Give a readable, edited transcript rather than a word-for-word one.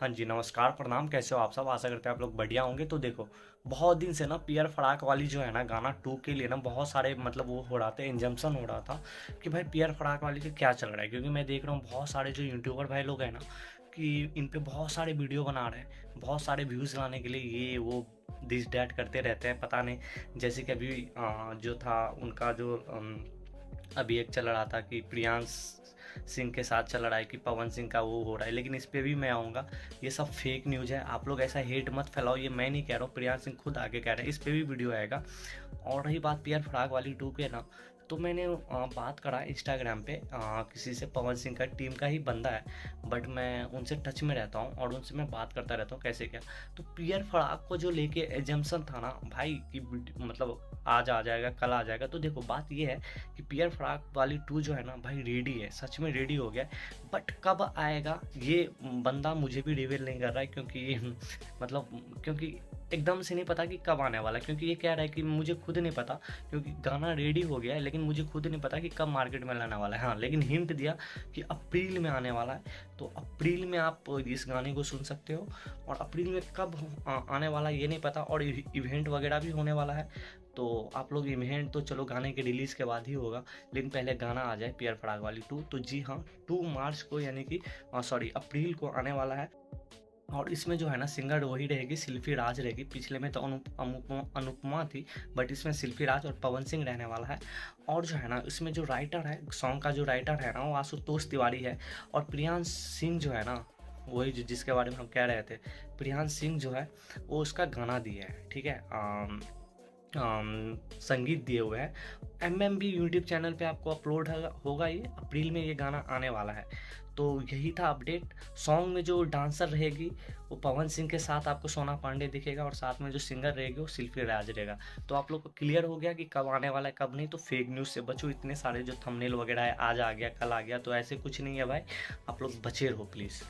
हाँ जी, नमस्कार, प्रणाम, कैसे हो आप सब? आशा करते हैं आप लोग बढ़िया होंगे। तो देखो, बहुत दिन से ना पियर फड़ाक वाली जो है ना गाना 2 के लिए ना बहुत सारे मतलब वो हो रहा था, इंजम्पशन हो रहा था कि भाई पियर फड़ाक वाली का क्या चल रहा है? क्योंकि मैं देख रहा हूँ बहुत सारे जो यूट्यूबर भाई लोग हैं ना कि इन पे बहुत सारे वीडियो बना रहे हैं, बहुत सारे व्यूज़ लाने के लिए ये वो दिस डैट करते रहते हैं, पता नहीं। जैसे कि अभी जो था उनका जो अभी एक चल रहा था कि प्रियांश सिंह के साथ चल रहा है कि पवन सिंह का वो हो रहा है, लेकिन इस पे भी मैं आऊँगा। ये सब फेक न्यूज़ है, आप लोग ऐसा हेट मत फैलाओ, ये मैं नहीं कह रहा हूँ, प्रियांश सिंह खुद आके कह रहे हैं, इस पे भी वीडियो आएगा। और रही बात पियर फड़ाक वाली 2 के ना, तो मैंने बात करा इंस्टाग्राम पे किसी से, पवन सिंह का टीम का ही बंदा है, बट मैं उनसे टच में रहता हूँ और उनसे मैं बात करता रहता हूँ कैसे क्या। तो पियर फड़ाक को जो लेके एजम्पशन था ना भाई कि मतलब आज आ जाएगा, कल आ जाएगा, तो देखो बात ये है कि पियर फड़ाक वाली 2 जो है ना भाई रेडी है, सच में रेडी हो गया है। बट कब आएगा ये बंदा मुझे भी रिवील नहीं कर रहा है, क्योंकि क्योंकि एकदम से नहीं पता कि कब आने वाला है, क्योंकि ये कह रहा है कि मुझे खुद नहीं पता, क्योंकि गाना रेडी हो गया है लेकिन मुझे खुद नहीं पता कि कब मार्केट में लाने वाला है। हाँ, लेकिन हिंट दिया कि अप्रैल में आने वाला है, तो अप्रैल में आप इस गाने को सुन सकते हो। और अप्रैल में कब आने वाला है ये नहीं पता, और इवेंट वगैरह भी होने वाला है। तो आप लोग, इवेंट तो चलो गाने के रिलीज़ के बाद ही होगा, लेकिन पहले गाना आ जाए पियर फड़ाक वाली 2। तो जी हाँ, 2 मार्च को यानी कि सॉरी अप्रैल को आने वाला है। और इसमें जो है ना सिंगर वही रहेगी, शिल्पी राज रहेगी। पिछले में तो अनुपमा थी, बट इसमें शिल्पी राज और पवन सिंह रहने वाला है। और जो है ना इसमें जो राइटर है, सॉन्ग का जो राइटर है ना, वो आशुतोष तिवारी है। और प्रियांश सिंह जो है ना, वही जो जिसके बारे में हम कह रहे थे, प्रियांश सिंह जो है वो उसका गाना दिया है, ठीक है, संगीत दिए हुए हैं। भी यूट्यूब चैनल पे आपको अपलोड होगा, ये अप्रैल में ये गाना आने वाला है। तो यही था अपडेट। सॉन्ग में जो डांसर रहेगी वो पवन सिंह के साथ आपको सोना पांडे दिखेगा, और साथ में जो सिंगर रहेगी वो शिल्पी राज रहेगा। तो आप लोग को क्लियर हो गया कि कब आने वाला है कब नहीं। तो फेक न्यूज़ से बचो, इतने सारे जो थंबनेल वगैरह है आज आ गया कल आ गया, तो ऐसे कुछ नहीं है भाई, आप लोग बचे रहो प्लीज़।